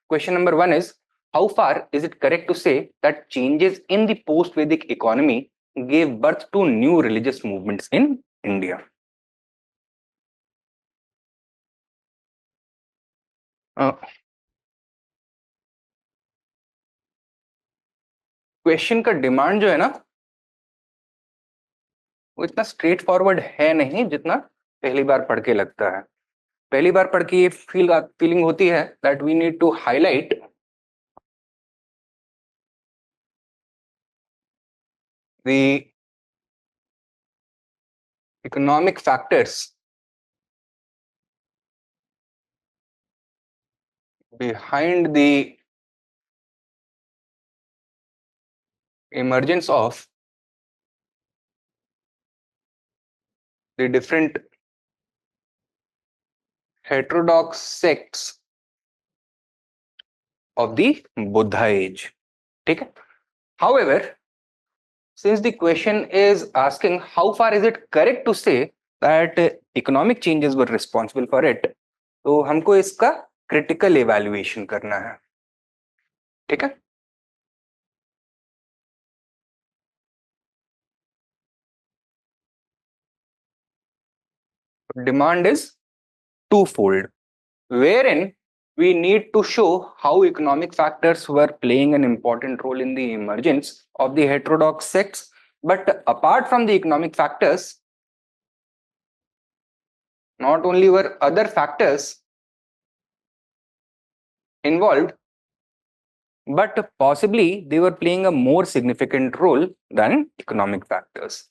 Question number 1 is, how far is it correct to say that changes in the post-Vedic economy gave birth to new religious movements in India? Question का demand जो है ना वो इतना straight forward है नहीं जितना पहली बार पढ़ के लगता है. पहली बार पढ़ के ये फीलिंग होती है that we need to highlight the economic factors behind the emergence of the different heterodox sects of the Buddha age. Okay? However, since the question is asking how far is it correct to say that economic changes were responsible for it, तो हमको इसका critical evaluation करना है. ठीक है? Demand is twofold, wherein we need to show how economic factors were playing an important role in the emergence of the heterodox sects. But apart from the economic factors, not only were other factors involved, but possibly they were playing a more significant role than economic factors.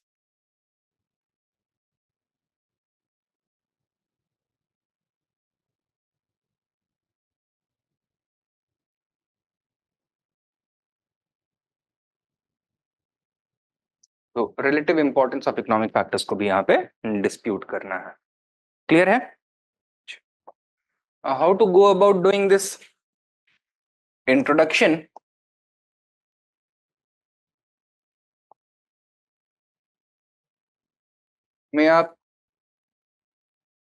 तो relative importance of economic factors को भी यहाँ पे dispute करना है. Clear है? How to go about doing this introduction? में आप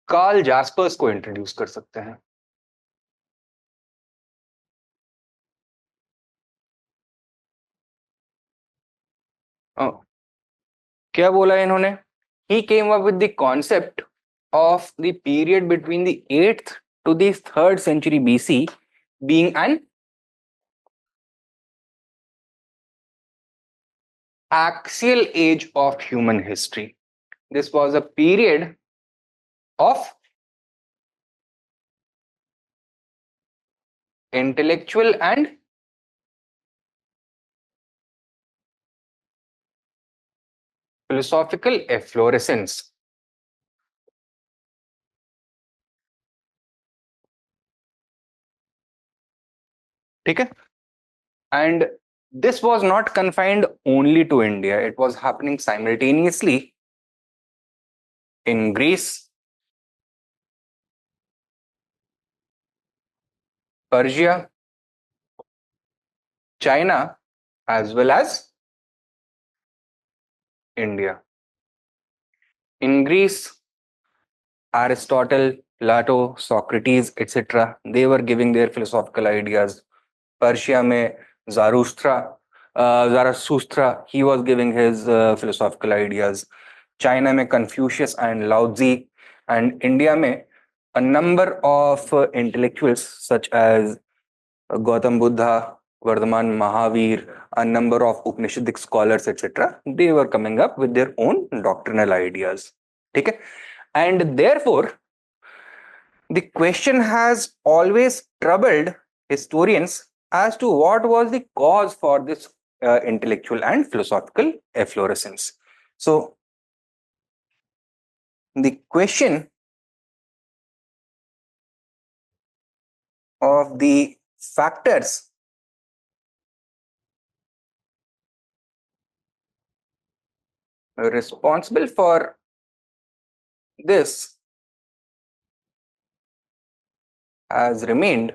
कार्ल जास्पर्स को इंट्रोड्यूस कर सकते हैं. क्या बोला इन्होंने? He came up with the concept of the period between the 8th to the 3rd century BC being an axial age of human history. This was a period of intellectual and philosophical efflorescence. ठीक है? And this was not confined only to India. It was happening simultaneously in Greece, Persia, China, as well as India. In Greece, Aristotle, Plato, Socrates, etc. they were giving their philosophical ideas. Persia में Zarathustra, he was giving his philosophical ideas. China में Confucius and Lao Tzu, and India में a number of intellectuals such as Gautam Buddha, Vardhaman Mahavir, a number of Upanishadic scholars, etc. They were coming up with their own doctrinal ideas. Okay? And therefore, the question has always troubled historians as to what was the cause for this intellectual and philosophical efflorescence. So, the question of the factors responsible for this has remained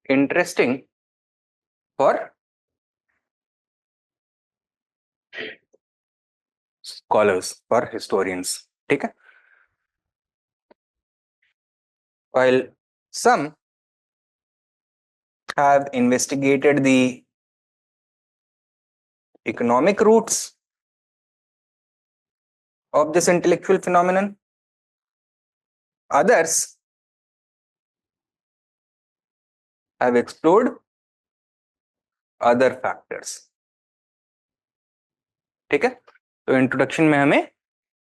interesting for scholars, for historians. ठीक है? While some have investigated the economic roots of this intellectual phenomenon, others have explored other factors. ठीक है, तो introduction में हमें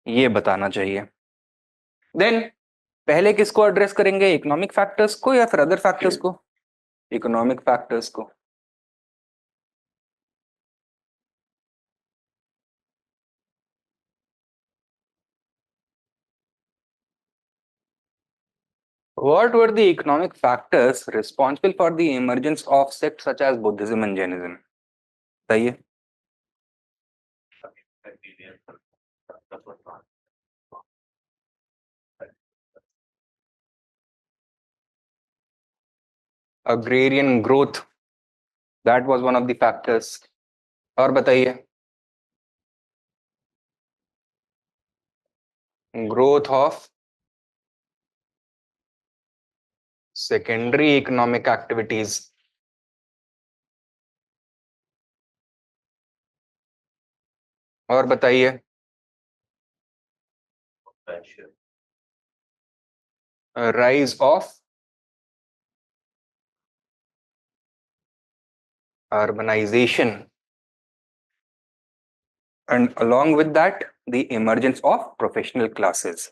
ये बताना चाहिए. देन पहले किसको एड्रेस करेंगे, इकोनॉमिक फैक्टर्स को या फिर अदर फैक्टर्स को? इकोनॉमिक फैक्टर्स को. What were the economic factors responsible for the emergence of sects such as Buddhism and Jainism? बताइए. Agrarian growth, that was one of the factors. और बताइए. Growth of secondary economic activities. और बताइए. Rise of urbanization, and along with that the emergence of professional classes.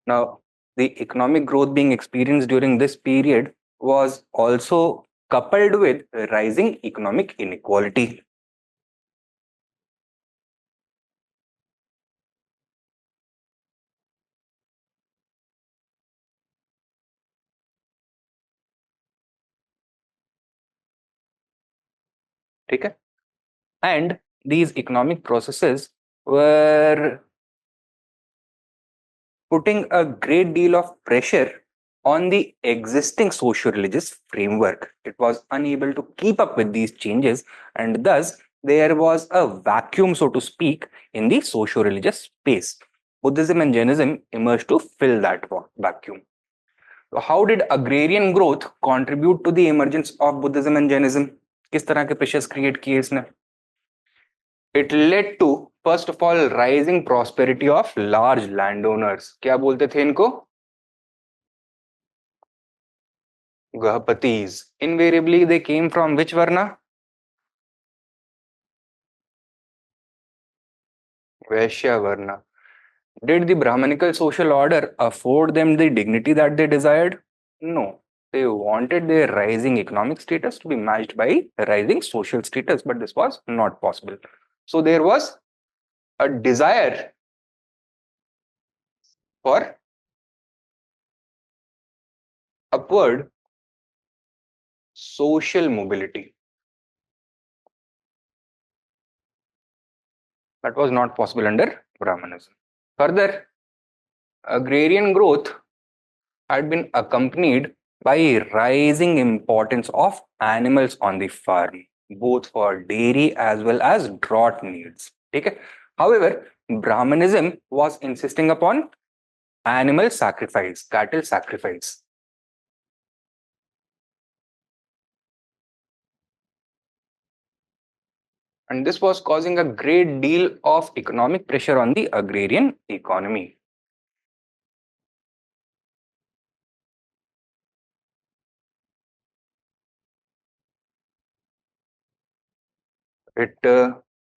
Now, the economic growth being experienced during this period was also coupled with rising economic inequality. ठीक है? And these economic processes were putting a great deal of pressure on the existing socio-religious framework. It was unable to keep up with these changes, and thus there was a vacuum, so to speak, in the socio-religious space. Buddhism and Jainism emerged to fill that vacuum. So how did agrarian growth contribute to the emergence of Buddhism and Jainism? किस तरह के pressures create किए इसने? It led to, first of all, rising prosperity of large landowners. क्या बोलते थे इनको? Gahapatis. Invariably, they came from which varna? Vaishya varna. Did the Brahmanical social order afford them the dignity that they desired? No. They wanted their rising economic status to be matched by rising social status, but this was not possible. So there was a desire for upward social mobility. That was not possible under Brahmanism. Further, agrarian growth had been accompanied by rising importance of animals on the farm, both for dairy as well as drought needs. Okay? However, Brahmanism was insisting upon animal sacrifice, cattle sacrifice. And this was causing a great deal of economic pressure on the agrarian economy. It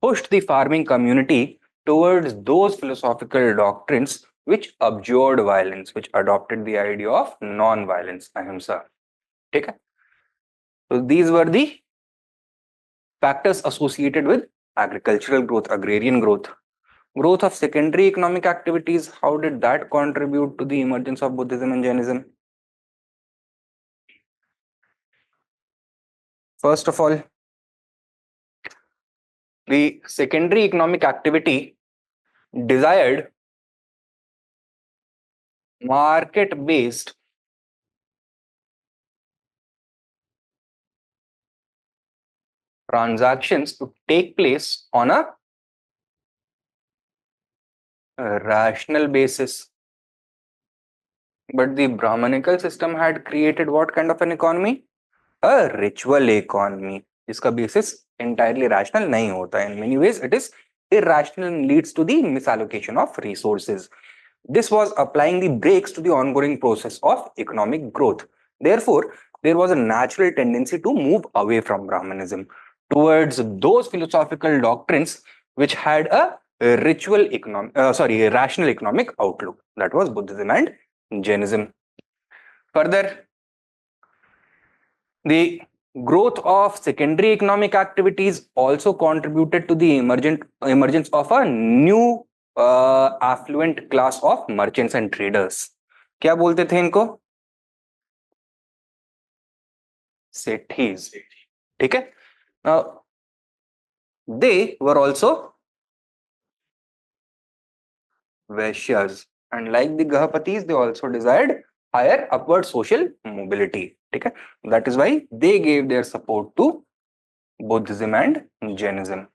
pushed the farming community towards those philosophical doctrines which abjured violence, which adopted the idea of non-violence, ahimsa. Okay? So these were the factors associated with agricultural growth, agrarian growth. Growth of secondary economic activities, how did that contribute to the emergence of Buddhism and Jainism? First of all, the secondary economic activity desired market-based transactions to take place on a rational basis. But the Brahmanical system had created what kind of an economy? A ritual economy, जिसका basis entirely rational नहीं होता. In many ways, it is irrational and leads to the misallocation of resources. This was applying the brakes to the ongoing process of economic growth. Therefore, there was a natural tendency to move away from Brahmanism towards those philosophical doctrines which had a rational economic outlook. That was Buddhism and Jainism. Further, the growth of secondary economic activities also contributed to the emergence of a new affluent class of merchants and traders. क्या बोलते थे इनको? सेठीज. ठीक है. Now, they were also Vaishyas, and like the Gahapatis, they also desired higher upward social mobility. ठीक है. That is why they gave their support to Buddhism and Jainism.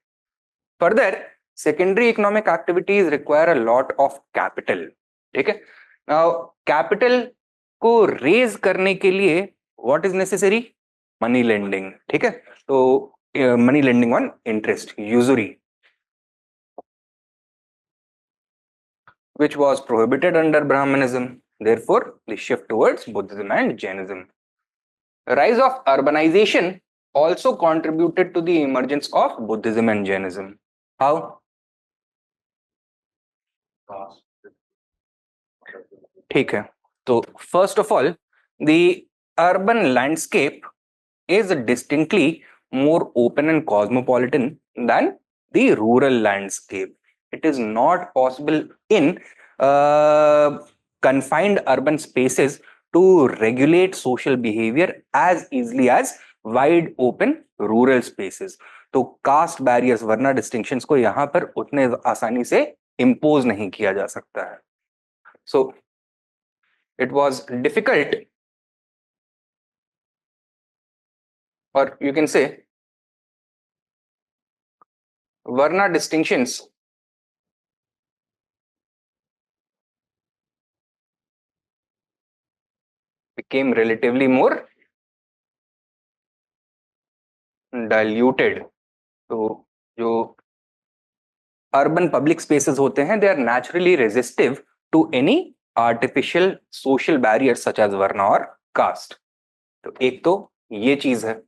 Further, secondary economic activities require a lot of capital. ठीक है. Now, capital को raise करने के लिए what is necessary? Money lending. ठीक है. तो money lending on interest, usury, which was prohibited under Brahmanism. Therefore, the shift towards Buddhism and Jainism. Rise of urbanization also contributed to the emergence of Buddhism and Jainism. How? ठीक है. तो first of all, the urban landscape is distinctly more open and cosmopolitan than the rural landscape. It is not possible in confined urban spaces to regulate social behavior as easily as wide open rural spaces. तो cast barriers, वर्ना distinctions को यहाँ पर उतने आसानी से impose नहीं किया जा सकता है. So it was difficult, or you can say Varna distinctions became relatively more diluted. तो जो urban public spaces होते हैं, they are naturally resistive to any artificial social barriers such as varna or caste. तो एक तो ये चीज है.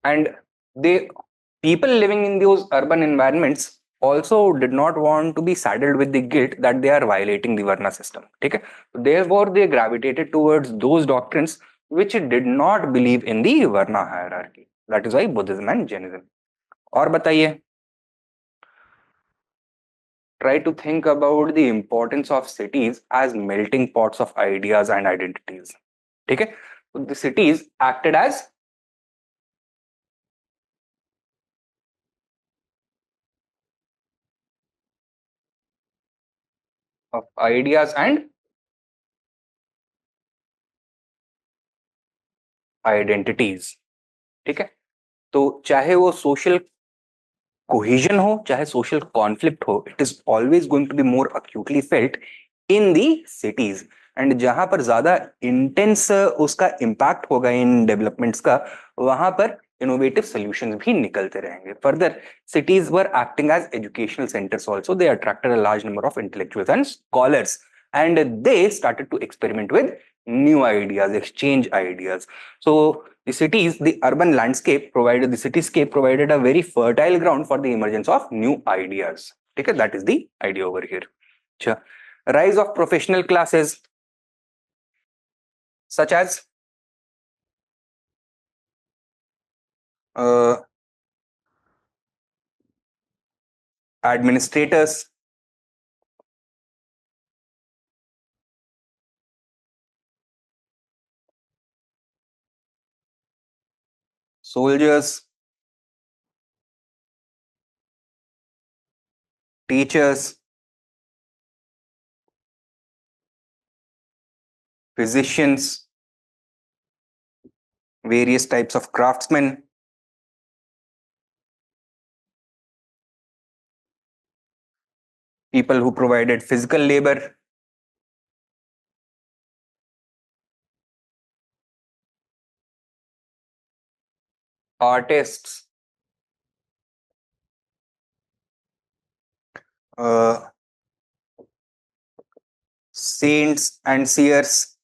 And they people living in those urban environments also did not want to be saddled with the guilt that they are violating the varna system. ठीक है. Therefore, they gravitated towards those doctrines which did not believe in the varna hierarchy. That is why Buddhism and Jainism. और बताइए. Try to think about the importance of cities as melting pots of ideas and identities. ठीक है. The cities acted as of ideas and identities. ठीक है. तो चाहे वो social cohesion हो, चाहे सोशल कॉन्फ्लिक्ट हो, it is always going to be more acutely felt in the cities. एंड जहां पर ज्यादा इंटेंस उसका इम्पैक्ट होगा इन डेवलपमेंट्स का, वहां पर इनोवेटिव सॉल्यूशंस भी निकलते रहेंगे. Further, cities were acting as educational centers also. They attracted a large number of intellectuals and scholars, and they started to experiment with new ideas, exchange ideas. So the cityscape provided a very fertile ground for the emergence of new ideas. Okay, that is the idea over here. Sure. Rise of professional classes such as administrators, soldiers, teachers, physicians, various types of craftsmen, people who provided physical labor, artists, uh, saints and seers,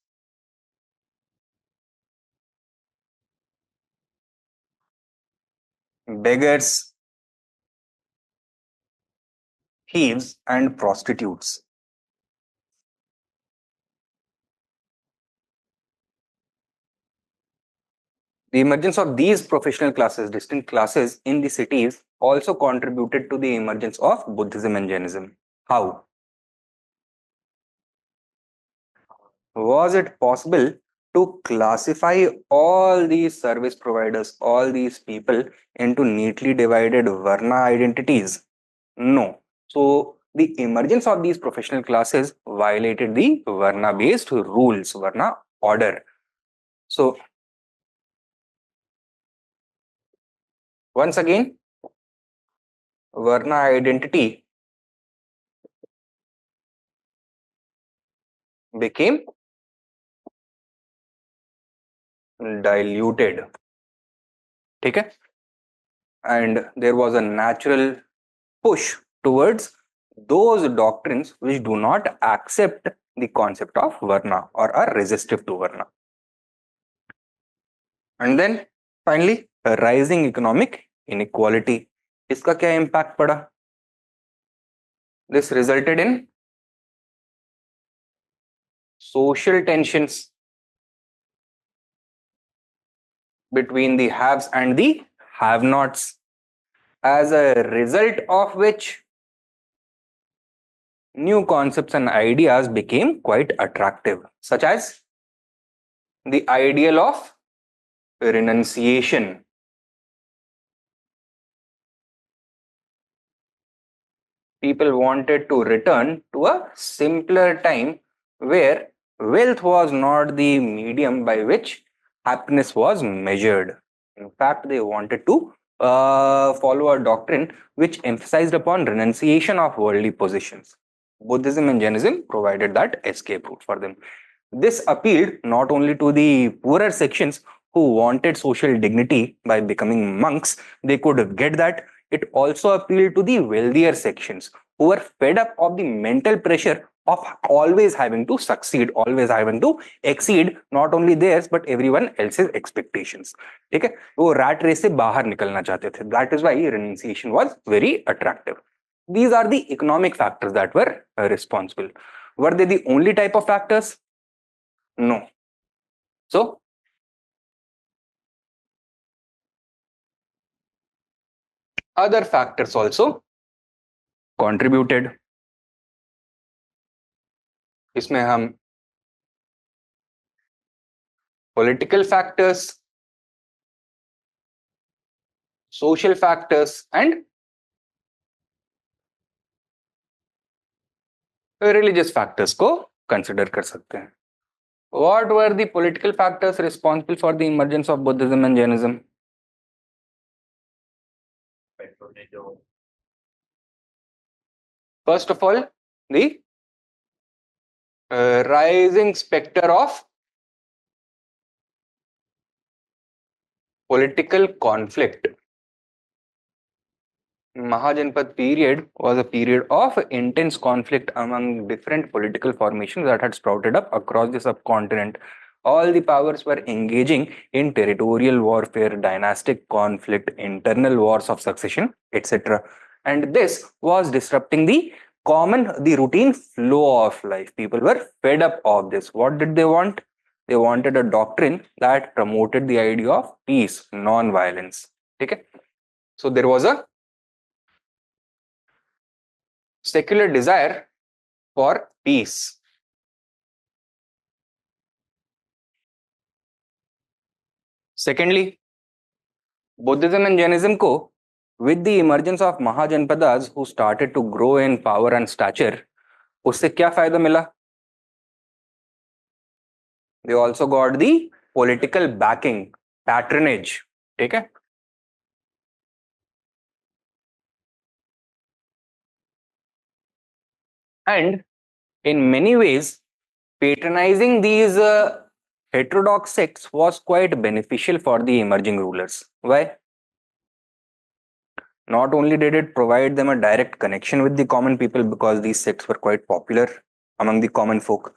beggars, thieves, and prostitutes. The emergence of these professional classes, distinct classes in the cities, also contributed to the emergence of Buddhism and Jainism. How? Was it possible to classify all these service providers, all these people into neatly divided Varna identities? No. So, the emergence of these professional classes violated the Varna based rules, Varna order. So, once again, Varna identity became diluted. Okay? And there was a natural push towards those doctrines which do not accept the concept of Varna or are resistive to Varna. And then finally, a rising economic inequality. इसका क्या impact पड़ा? This resulted in social tensions between the haves and the have-nots, as a result of which new concepts and ideas became quite attractive, such as the ideal of renunciation. People wanted to return to a simpler time where wealth was not the medium by which happiness was measured. In fact, they wanted to follow a doctrine which emphasized upon renunciation of worldly possessions. Buddhism and Jainism provided that escape route for them. This appealed not only to the poorer sections who wanted social dignity by becoming monks, they could get that. It also appealed to the wealthier sections who were fed up of the mental pressure of always having to succeed, always having to exceed not only theirs but everyone else's expectations. ठीक है, वो rat race से बाहर निकलना चाहते थे. That is why renunciation was very attractive. These are the economic factors that were responsible. Were they the only type of factors? No. So, other factors also contributed. इसमें हम political factors, social factors and religious factors को consider कर सकते हैं. What were the political factors responsible for the emergence of Buddhism and Jainism? First of all, the rising specter of political conflict. Mahajanpad period was a period of intense conflict among different political formations that had sprouted up across the subcontinent. All the powers were engaging in territorial warfare, dynastic conflict, internal wars of succession, etc. And this was disrupting the routine flow of life. People were fed up of this. What did they want? They wanted a doctrine that promoted the idea of peace, non-violence. Okay? So there was a secular desire for peace. Secondly, Buddhism and Jainism ko, with the emergence of Mahajanpadas who started to grow in power and stature, उससे क्या फायदा मिला? They also got the political backing, patronage. ठीक है? And in many ways, patronizing these heterodox sects was quite beneficial for the emerging rulers. Why? Not only did it provide them a direct connection with the common people because these sects were quite popular among the common folk,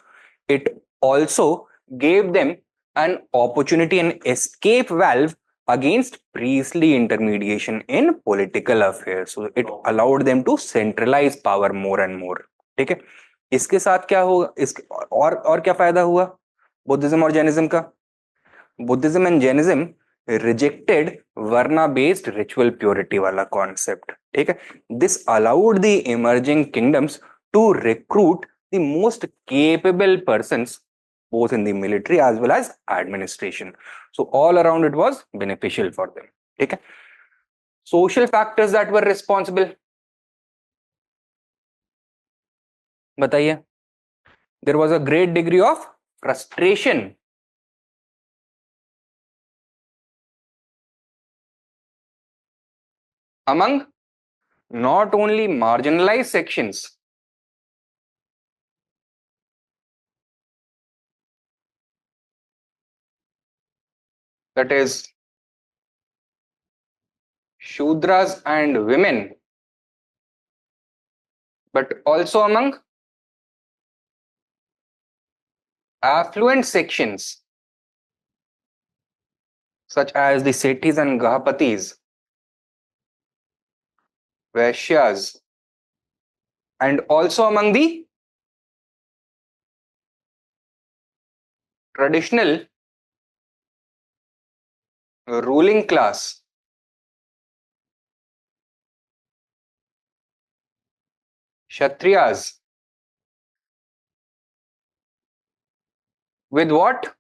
it also gave them an opportunity, an escape valve against priestly intermediation in political affairs. So it allowed them to centralize power more and more. ठीक है, इसके साथ क्या होगा, इसके और क्या फायदा हुआ बुद्धिज्म और जैनिज्म का? Buddhism and Jainism rejected varna based ritual purity वाला कॉन्सेप्ट. ठीक है, this allowed the emerging kingdoms to recruit the most capable persons both in the military as well as administration. So all around it was beneficial for them. ठीक है, social factors that were responsible, बताइए. There was a great degree of frustration among not only marginalized sections that is Shudras and women, but also among affluent sections such as the Sethis and Gahapatis, Vaishyas, and also among the traditional ruling class, Kshatriyas, with what?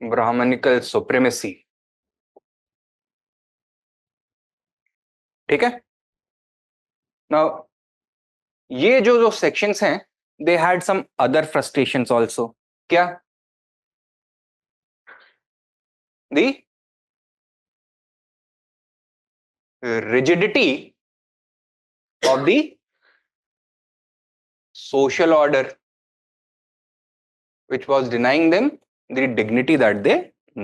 Brahmanical supremacy. ठीक है, now ये जो sections हैं, they had some other frustrations also. क्या? The rigidity of the social order, which was denying them the dignity that they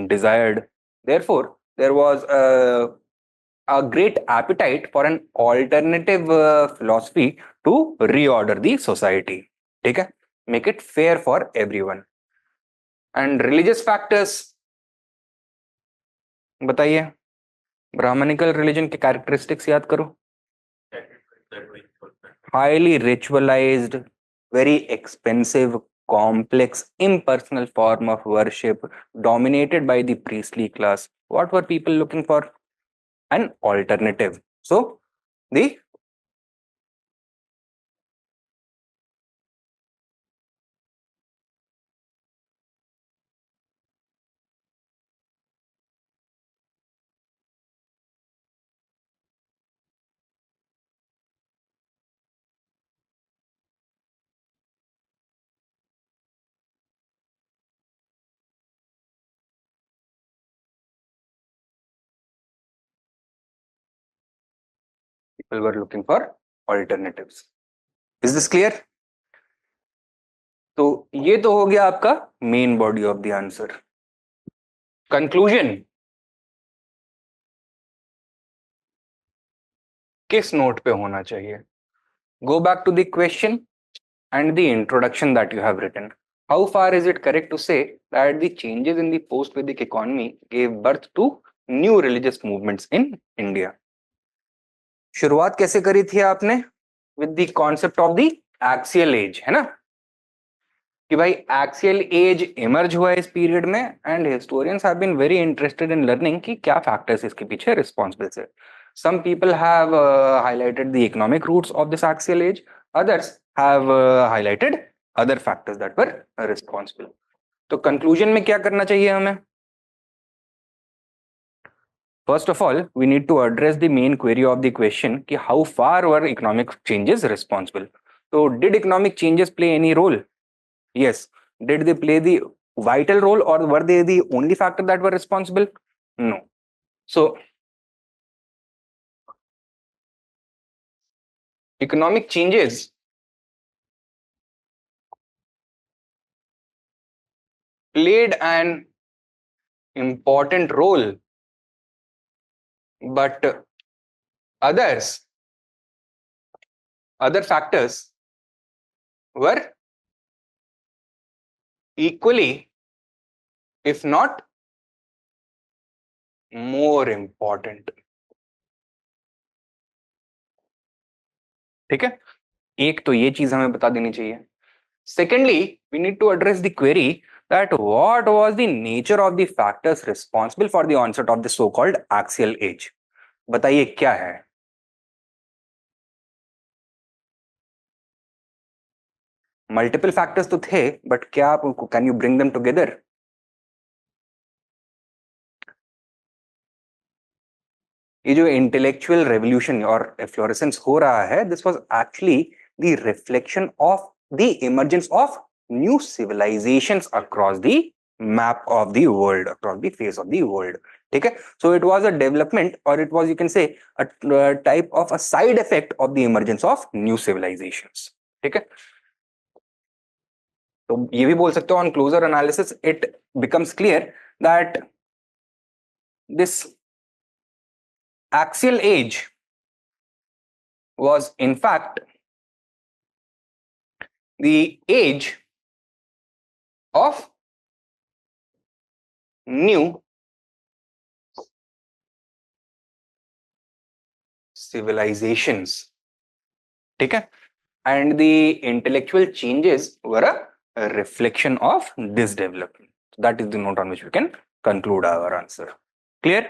desired. Therefore, there was a great appetite for an alternative philosophy to reorder the society. ठीक है, make it fair for everyone. And religious factors, बताइए. Brahminical religion के characteristics याद करो. Highly ritualized, very expensive, complex, impersonal form of worship dominated by the priestly class. What were people looking for? An alternative. So the people were looking for alternatives. Is this clear? तो ये तो हो गया आपका main body of the answer. Conclusion किस note पे होना चाहिए? Go back to the question and the introduction that you have written. How far is it correct to say that the changes in the post-Vedic economy gave birth to new religious movements in India? शुरुआत कैसे करी थी आपने? With the concept of the axial age, है ना, कि भाई axial as emerge हुआ इस पीरियड में, and historians have been very interested in learning कि क्या फैक्टर्स इसके पीछे रिस्पॉन्सिबल है. Some people have highlighted the economic roots of this axial age, others have highlighted other factors that were responsible. तो conclusion में क्या करना चाहिए हमें? First of all, we need to address the main query of the question कि how far were economic changes responsible? So did economic changes play any role? Yes. Did they play the vital role, or were they the only factor that were responsible? No. So economic changes played an important role, but other factors were equally, if not more important. ठीक है, एक तो ये चीज हमें बता देनी चाहिए. Secondly, we need to address the query that what was the nature of the factors responsible for the onset of the so-called axial age. बताइए क्या है. मल्टीपल फैक्टर्स तो थे, बट क्या आप can you bring them together? ये जो intellectual revolution और एफ्लोरेसेंस हो रहा है, this was actually the reflection of the emergence of new civilizations across the map of the world, across the face of the world. ठीक है, so it was a development, और it was, you can say, a type of a side effect of the emergence of new civilizations. ठीक है, तो ये भी बोल सकते हो, on closer analysis it becomes clear that this axial age was in fact the age of new civilizations. ठीक है, and the intellectual changes were a reflection of this development. That is the note on which we can conclude our answer. Clear?